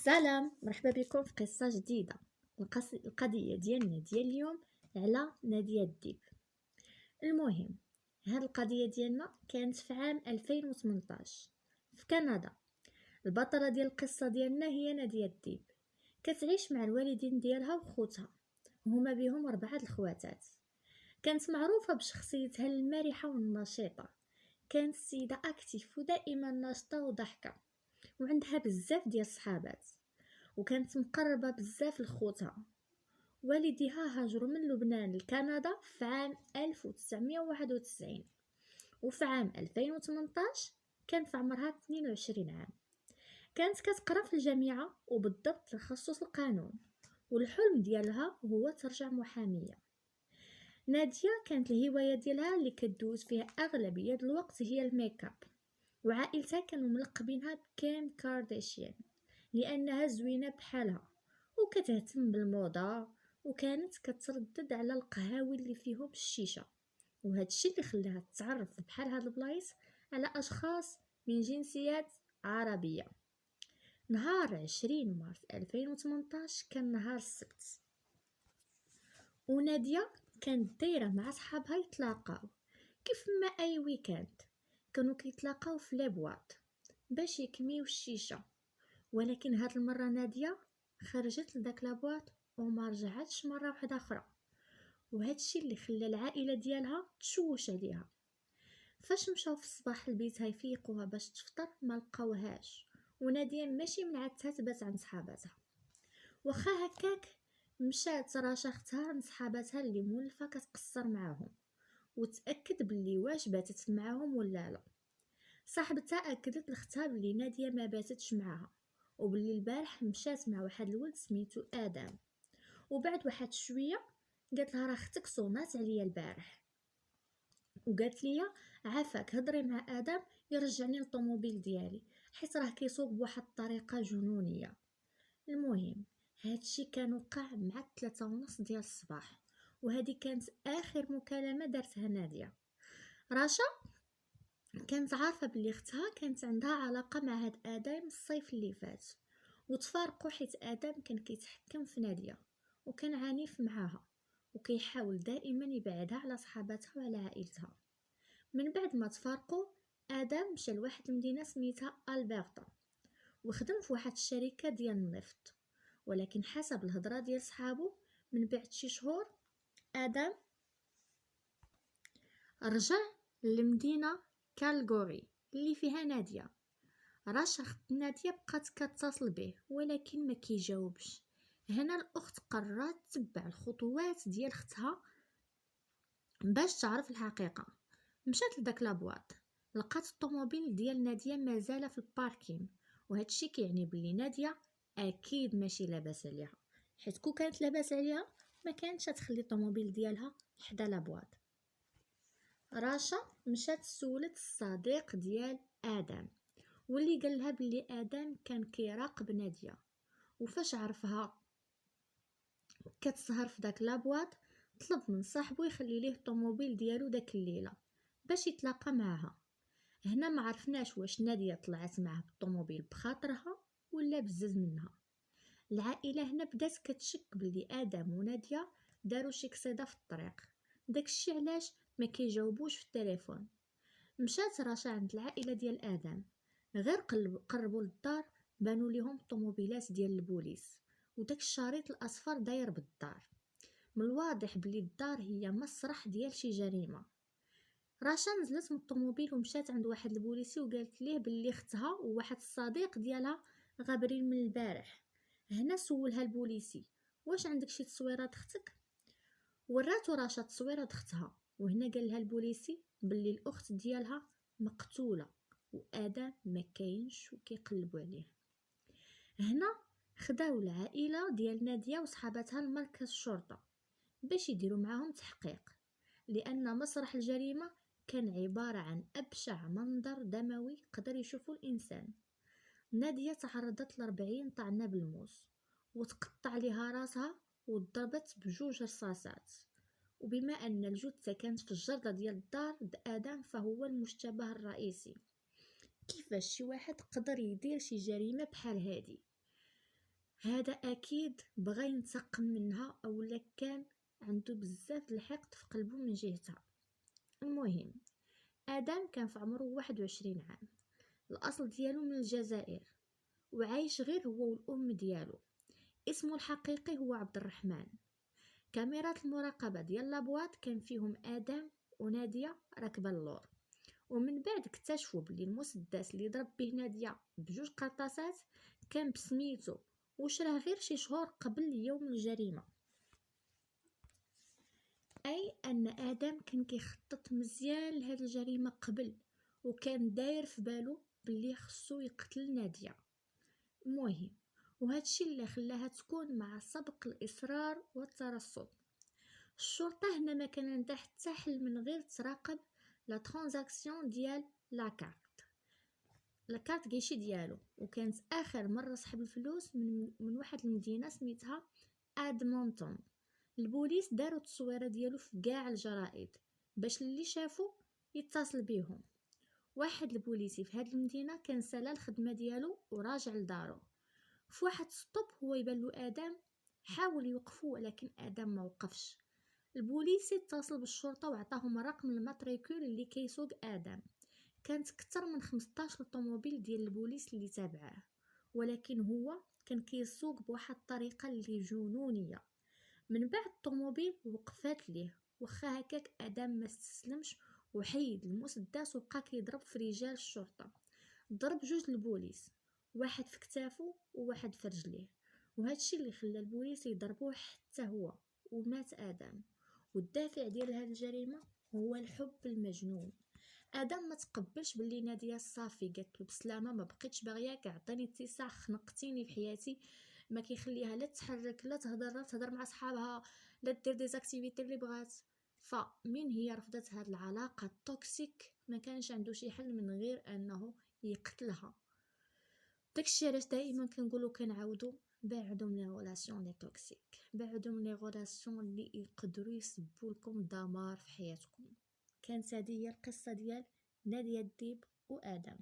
سلام، مرحبا بكم في قصة جديدة. القضية ديالنا ديال اليوم على نادية الديب. المهم، هاد القضية ديالنا كانت في عام 2018 في كندا. البطلة ديال القصة ديالنا هي نادية الديب، كتعيش مع الوالدين ديالها وخوتها، هما بهم 4 الخواتات. كانت معروفة بشخصيتها المرحة والنشيطة، كانت سيدة اكتيف ودائما ناشطة وضحكة، وعندها بزاف ديال الصحابات، وكانت مقربة بزاف لخوتها. والديها هاجروا من لبنان لكندا في عام 1991، وفي عام 2018 كان في عمرها 22 عام. كانت كتقرا في الجامعة وبالضبط تخصص القانون، والحلم ديالها هو ترجع محامية. نادية كانت الهواية ديالها اللي كدوز فيها أغلبية الوقت هي الميك اب، وعائلتها كانوا ملقبينها بكيم كارداشيان لأنها زوينة بحالها وكتهتم بالموضة، وكانت كتردد على القهاوي اللي فيهم الشيشة، وهذا الشيء اللي خلاها تتعرف بحال هاد البلايص على أشخاص من جنسيات عربية. نهار 20 مارس 2018 كان نهار السبت، ونادية كانت دايرة مع صحابها يتلاقاو كيف ما أي ويكاند. كانوا كيتلاقاو في لابواط باش يكميو الشيشة، ولكن هاد المرة نادية خرجت لداك لابواط وما رجعتش مرة واحدة أخرى، وهذا الشيء اللي خلى العائلة ديالها تشوش عليها. فاش مشاو في الصباح لبيتها يفيقوها باش تفطر ما لقاوهاش، ونادية ماشي منعتها تبات عند صحاباتها. واخا هكاك مشات راشا اختها عند صحاباتها اللي مولفه كتقصر معاهم وتاكد باللي واش باتت معاهم ولا لا. صاحبتها اكدت لاختها بلي نادية ما باتتش معاها، وباللي البارح مشات مع واحد الولد سميتو ادم. وبعد واحد شويه قالت لها راه اختك صونات عليا البارح، وقالت لي عافاك هضري مع ادم يرجعني للطوموبيل ديالي حيت راه كيسوق بواحد الطريقه جنونيه. المهم، هادشي كان وقع مع 3:30 ديال الصباح، وهذه كانت اخر مكالمه دارتها ناديه. رشا كانت عارفه بلي اختها كانت عندها علاقه مع هاد ادم الصيف اللي فات، وتفارقوا حيت ادم كان كيتحكم في ناديه وكان عنيف معاها وكيحاول دائما يبعدها على صحاباتها وعلى عائلتها. من بعد ما تفارقوا، ادم مشى لواحد المدينه سميتها البرتا وخدم في واحد الشركه ديال النفط، ولكن حسب الهضره ديال صحابو من بعد شي شهور ادم رجع للمدينه كالغوري اللي فيها ناديه. رشا اخت ناديه بقات كتصل به ولكن ما كيجاوبش. هنا الاخت قررت تتبع الخطوات ديال اختها باش تعرف الحقيقه. مشات لداك لابواط، لقات الطوموبيل ديال ناديه مازال في الباركين، وهادشي كيعني بلي ناديه اكيد ماشي لاباس عليها، حيت كون كانت لاباس عليها ما كانتش تخلي الطوموبيل ديالها حدا لابواط. راشا مشات سولت الصديق ديال ادم، واللي قال لها بلي ادم كان كيراقب ناديه، وفاش عرفها كتسهر في داك لابواط طلب من صاحبو يخلي ليه الطوموبيل ديالو داك الليله باش يتلاقى معها. هنا ما عرفناش واش ناديه طلعت معاه بالطوموبيل بخاطرها ولا بزز منها. العائله هنا بدات كتشك بلي ادم وناديه داروا شي قصيده في الطريق، داكشي علاش ما كيجاوبوش في التليفون. مشات رشا عند العائله ديال ادم، غير قربوا للدار بانوا ليهم الطوموبيلات ديال البوليس وداك الشريط الاصفر داير بالدار. من الواضح بلي الدار هي مسرح ديال شي جريمه. رشا نزلت من الطوموبيل ومشات عند واحد البوليسي وقالت ليه بلي اختها وواحد الصديق ديالها غابرين من البارح. هنا سولها البوليسي واش عندك شي تصويرات اختك، وراتو رشا تصويرات اختها، وهنا قال لها البوليسي بلي الاخت ديالها مقتوله وادم ما كاينش وكيقلبوا عليه. هنا خداو العائله ديال ناديه وصحاباتها لمركز الشرطه باش يديروا معاهم تحقيق، لان مسرح الجريمه كان عباره عن ابشع منظر دموي قدر يشوفه الانسان. ناديه تعرضت ل40 طعنه بالموس وتقطع لها راسها وضربت بجوج رصاصات. وبما ان الجثه كانت في الجرده ديال الدار ادم فهو المشتبه الرئيسي. كيفاش شي واحد قدر يدير شي جريمه بحال هادي؟ هذا اكيد بغى ينتقم منها اولا كان عنده بزاف د الحقد في قلبه من جهتها. المهم، ادم كان في عمره 21 عام، الاصل ديالو من الجزائر، وعايش غير هو والام ديالو. اسمه الحقيقي هو عبد الرحمن. كاميرات المراقبة ديال لابواط كان فيهم آدم ونادية راكبة اللور، ومن بعد اكتشفوا بلي المسدس اللي ضرب به نادية بجوج قرطاسات كان بسميتو، وشراه غير شي شهور قبل يوم الجريمة. أي أن آدم كان كيخطط مزيان لهاد الجريمة قبل، وكان داير في بالو بلي خصو يقتل نادية. المهم، وهادشي اللي خلاها تكون مع سبق الإصرار والترصد. الشرطة هنا ما كان عندها حتى حل من غير تراقب لا ترانزاكسيون ديال لاكارت كيشي ديالو، وكانت اخر مره سحب الفلوس من واحد المدينه سميتها ادمونتون. البوليس داروا التصويره ديالو في كاع الجرائد باش اللي شافو يتصل بيهم. واحد البوليسي في هاد المدينه كان سالا الخدمه ديالو وراجع لدارو. في واحد ستوب هو يبان له ادم، حاول يوقفو ولكن ادم ما وقفش. البوليسي اتصل بالشرطه وعطاهم رقم الماتريكول اللي كيسوق ادم. كانت كتر من 15 طوموبيل ديال البوليس اللي تابعاه، ولكن هو كان كيسوق بواحد الطريقه اللي جنونيه. من بعد الطوموبيل وقفات ليه، وخا هكاك ادم ما استسلمش وحيد المسدس وبقى كيضرب في رجال الشرطه. ضرب جوج البوليس، واحد في كتافه وواحد في رجليه، وهادشي اللي خلى البوليس يضربوه حتى هو، ومات ادم. والدافع ديال هاد الجريمه هو الحب المجنون. ادم ما تقبلش باللي ناديه صافي قالت له بسلامه، ما بقيتش باغياك، عطيني اتساع، خنقتيني في حياتي. ما كيخليها لا تحرك لا تهضر مع صحابها، لا دير دي زاكتيفيتي اللي بغات. فمن هي رفضت هاد العلاقه التوكسيك ما كانش عنده شي حل من غير انه يقتلها. داكشي علاش دائما كنقولوا كنعاودوا بعدوا من لي غولاسيون لي توكسيك، بعدوا من لي غولاسيون اللي يقدروا يسببوا لكم دمار في حياتكم. كانت هذه هي القصه ديال نادية الديب وآدم.